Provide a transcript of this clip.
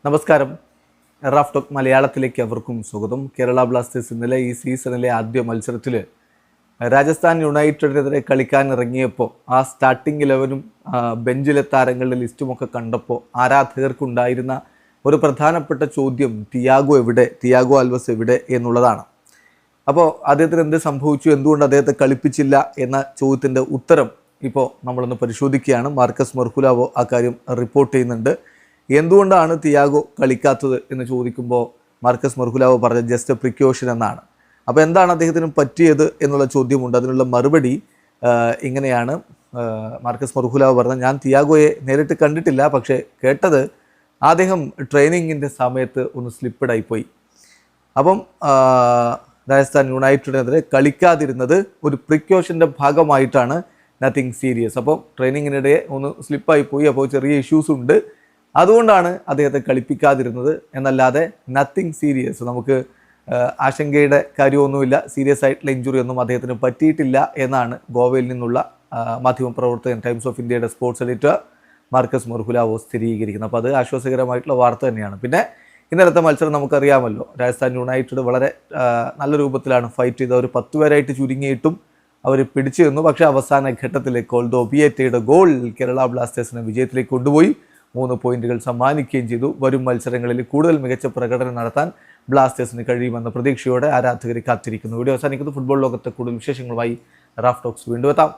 നമസ്കാരം. Raf talk മലയാളത്തിലേക്ക് അവർക്കും സ്വാഗതം. കേരള ബ്ലാസ്റ്റേഴ്സ് ഇന്നലെ ഈ സീസണിലെ ആദ്യ മത്സരത്തിൽ രാജസ്ഥാൻ യുണൈറ്റഡിനെതിരെ കളിക്കാൻ ഇറങ്ങിയപ്പോൾ ആ സ്റ്റാർട്ടിംഗ് 11-ഉം ബെഞ്ചിലെ താരങ്ങളുടെ ലിസ്റ്റുമൊക്കെ കണ്ടപ്പോൾ ആരാധകർക്കുണ്ടായിരുന്ന ഒരു പ്രധാനപ്പെട്ട ചോദ്യം തിയാഗോ ആൽവസ് എവിടെ എന്നുള്ളതാണ്. അപ്പോൾ അദ്ദേഹത്തിന് എന്ത് സംഭവിച്ചു, എന്തുകൊണ്ട് അദ്ദേഹത്തെ കളിപ്പിച്ചില്ല എന്ന ചോദ്യത്തിൻ്റെ ഉത്തരം ഇപ്പോൾ നമ്മളൊന്ന് പരിശോധിക്കുകയാണ്. മാർക്കസ് മെർഹുലാവോ ആ കാര്യം റിപ്പോർട്ട് ചെയ്യുന്നുണ്ട്. എന്തുകൊണ്ടാണ് തിയാഗോ കളിക്കാത്തത് എന്ന് ചോദിക്കുമ്പോൾ മാർക്കസ് മെർഹുലാവോ പറഞ്ഞ ജസ്റ്റ് എ പ്രിക്കോഷൻ എന്നാണ്. അപ്പോൾ എന്താണ് അദ്ദേഹത്തിന് പറ്റിയത് എന്നുള്ള ചോദ്യമുണ്ട്. അതിനുള്ള മറുപടി ഇങ്ങനെയാണ് മാർക്കസ് മെർഹുലാവോ പറഞ്ഞത്. ഞാൻ തിയാഗോയെ നേരിട്ട് കണ്ടിട്ടില്ല, പക്ഷേ കേട്ടത് അദ്ദേഹം ട്രെയിനിങ്ങിൻ്റെ സമയത്ത് ഒന്ന് സ്ലിപ്പിഡായിപ്പോയി. അപ്പം രാജസ്ഥാൻ യുണൈറ്റഡിനെതിരെ കളിക്കാതിരുന്നത് ഒരു പ്രിക്കോഷൻ്റെ ഭാഗമായിട്ടാണ്, നത്തിങ് സീരിയസ്. അപ്പോൾ ട്രെയിനിങ്ങിനിടെ ഒന്ന് സ്ലിപ്പായിപ്പോയി, അപ്പോൾ ചെറിയ ഇഷ്യൂസ് ഉണ്ട്, അതുകൊണ്ടാണ് അദ്ദേഹത്തെ കളിപ്പിക്കാതിരുന്നത് എന്നല്ലാതെ നത്തിങ് സീരിയസ്. നമുക്ക് ആശങ്കയുടെ കാര്യമൊന്നുമില്ല, സീരിയസ് ആയിട്ടുള്ള ഇഞ്ചുറി ഒന്നും അദ്ദേഹത്തിന് പറ്റിയിട്ടില്ല എന്നാണ് ഗോവയിൽ നിന്നുള്ള മാധ്യമപ്രവർത്തകൻ ടൈംസ് ഓഫ് ഇന്ത്യയുടെ സ്പോർട്സ് എഡിറ്റർ മാർക്കസ് മെർഹുലാവോ സ്ഥിരീകരിക്കുന്നത്. അപ്പോൾ അത് ആശ്വാസകരമായിട്ടുള്ള വാർത്ത തന്നെയാണ്. പിന്നെ ഇന്നലത്തെ മത്സരം നമുക്കറിയാമല്ലോ, രാജസ്ഥാൻ യുണൈറ്റഡ് വളരെ നല്ല രൂപത്തിലാണ് ഫൈറ്റ് ചെയ്ത്. അവർ 10 പേരായിട്ട് ചുരുങ്ങിയിട്ടും അവർ പിടിച്ചു നിന്നു. പക്ഷേ അവസാന ഘട്ടത്തിൽ കോൾഡോ ബിയേറ്റയുടെ ഗോൾ കേരള ബ്ലാസ്റ്റേഴ്സിനെ വിജയത്തിലേക്ക് കൊണ്ടുപോയി 3 പോയിന്റുകൾ സമ്മാനിക്കുകയും ചെയ്തു. വരും മത്സരങ്ങളിൽ കൂടുതൽ മികച്ച പ്രകടനം നടത്താൻ ബ്ലാസ്റ്റേഴ്സിന് കഴിയുമെന്ന പ്രതീക്ഷയോടെ ആരാധകരെ കാത്തിരിക്കുന്നു. വീഡിയോ അവസാനിക്കുന്നു. ഫുട്ബോൾ ലോകത്തെ കൂടുതൽ വിശേഷങ്ങളുമായി റാഫ് ടോക്സ് വീണ്ടും എത്താം.